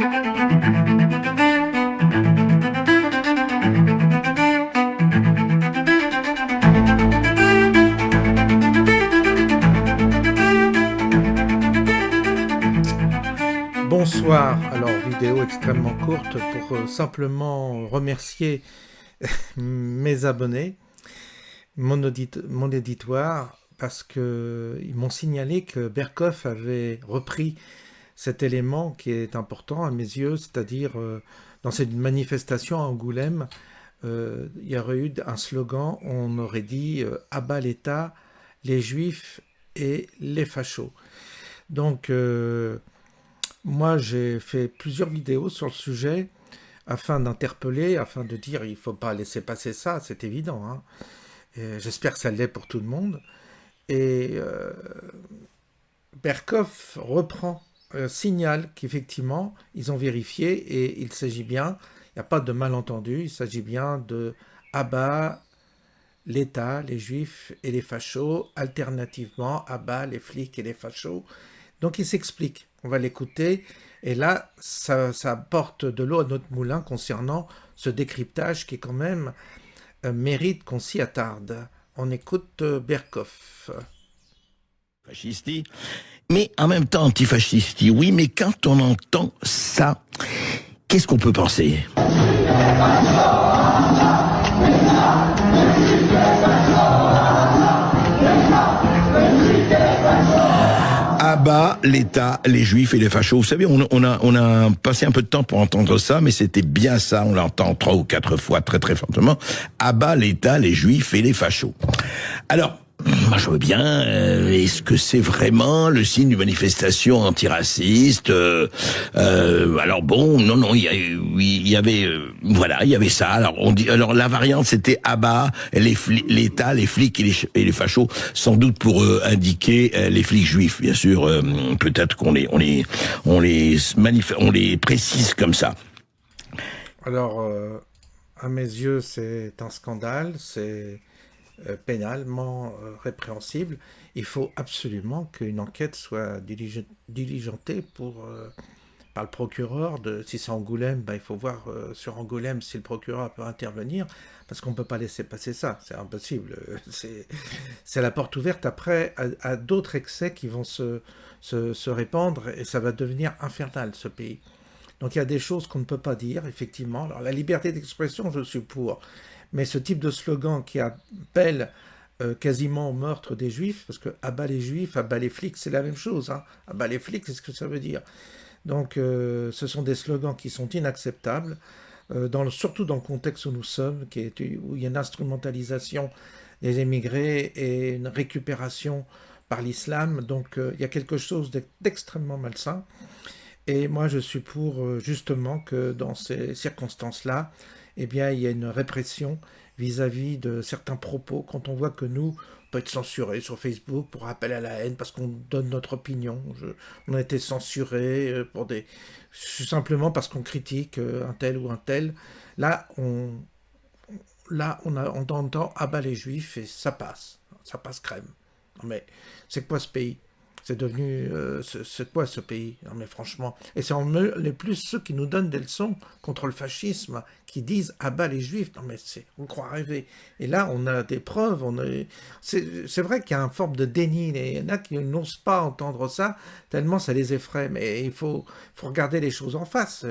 Bonsoir, alors vidéo extrêmement courte pour simplement remercier mes abonnés, mon éditoire, parce qu'ils m'ont signalé que Berkoff avait repris cet élément qui est important à mes yeux, c'est-à-dire dans cette manifestation à Angoulême, il y aurait eu un slogan, on aurait dit à bas l'État, les Juifs et les fachos. Donc moi j'ai fait plusieurs vidéos sur le sujet afin d'interpeller, afin de dire il ne faut pas laisser passer ça, c'est évident, hein. J'espère que ça l'est pour tout le monde. Et Berkoff reprend, signale qu'effectivement, ils ont vérifié et il s'agit bien, il n'y a pas de malentendu, il s'agit bien de abat l'État, les Juifs et les fachos, alternativement abat les flics et les fachos. Donc il s'explique, on va l'écouter, et là, ça apporte de l'eau à notre moulin concernant ce décryptage qui quand même mérite qu'on s'y attarde. On écoute Berkoff. Fascisti, mais en même temps antifascisti, oui, mais quand on entend ça, qu'est-ce qu'on peut penser ? À bas l'État, les Juifs et les fachos. Vous savez, on a passé un peu de temps pour entendre ça, mais c'était bien ça. On l'entend 3 ou 4 fois très très fortement. À bas l'État, les Juifs et les fachos. Alors, moi je veux bien, est-ce que c'est vraiment le signe d'une manifestation antiraciste alors bon, non, il y avait voilà, il y avait ça. Alors la variante c'était abat l'État, les flics et les fachos, sans doute pour indiquer les flics juifs, bien sûr. Peut-être qu'on les précise comme ça. Alors, à mes yeux, c'est un scandale, c'est pénalement répréhensible. Il faut absolument qu'une enquête soit diligentée par le procureur. Si c'est Angoulême, il faut voir sur Angoulême si le procureur peut intervenir, parce qu'on ne peut pas laisser passer ça, c'est impossible. C'est la porte ouverte après à d'autres excès qui vont se répandre, et ça va devenir infernal, ce pays. Donc il y a des choses qu'on ne peut pas dire, effectivement. Alors la liberté d'expression, je suis pour. Mais ce type de slogan qui appelle quasiment au meurtre des Juifs, parce que abat les Juifs, abat les flics, c'est la même chose. Hein. Abat les flics, c'est ce que ça veut dire. Donc ce sont des slogans qui sont inacceptables, surtout dans le contexte où nous sommes, où il y a une instrumentalisation des émigrés et une récupération par l'islam. Donc il y a quelque chose d'extrêmement malsain. Et moi, je suis pour justement que dans ces circonstances-là, eh bien, il y a une répression vis-à-vis de certains propos. Quand on voit que nous, on peut être censurés sur Facebook pour appel à la haine parce qu'on donne notre opinion. On a été censurés simplement parce qu'on critique un tel ou un tel. Là, on entend abat les Juifs et ça passe crème. Non mais c'est quoi ce pays ? C'est devenu... c'est quoi ce pays ? Non mais franchement... Et c'est les plus ceux qui nous donnent des leçons contre le fascisme, qui disent « Ah bah les Juifs !» Non mais on croit rêver. Et là, on a des preuves. C'est vrai qu'il y a une forme de déni. Il y en a qui n'osent pas entendre ça, tellement ça les effraie. Mais il faut regarder les choses en face.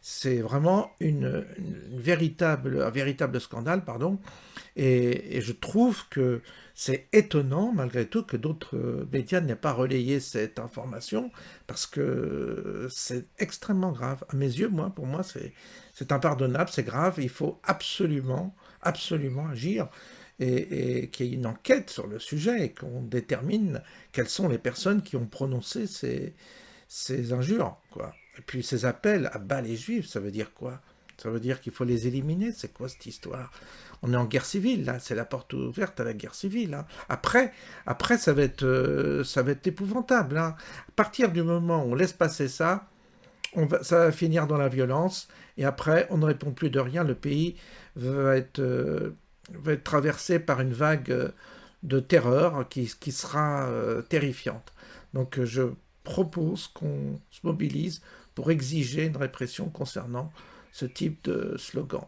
C'est vraiment un véritable scandale, pardon. Et je trouve que c'est étonnant, malgré tout, que d'autres médias n'aient pas relayé cette information, parce que c'est extrêmement grave. À mes yeux, pour moi, c'est impardonnable, c'est grave. Il faut absolument agir et qu'il y ait une enquête sur le sujet et qu'on détermine quelles sont les personnes qui ont prononcé ces injures, quoi. Et puis ces appels à bas les Juifs, ça veut dire quoi ? Ça veut dire qu'il faut les éliminer. C'est quoi cette histoire ? On est en guerre civile, là. C'est la porte ouverte à la guerre civile. Hein. Après, ça va être épouvantable. Hein. À partir du moment où on laisse passer ça, ça va finir dans la violence. Et après, on ne répond plus de rien. Le pays va être traversé par une vague de terreur qui sera terrifiante. Donc, je propose qu'on se mobilise pour exiger une répression concernant ce type de slogan.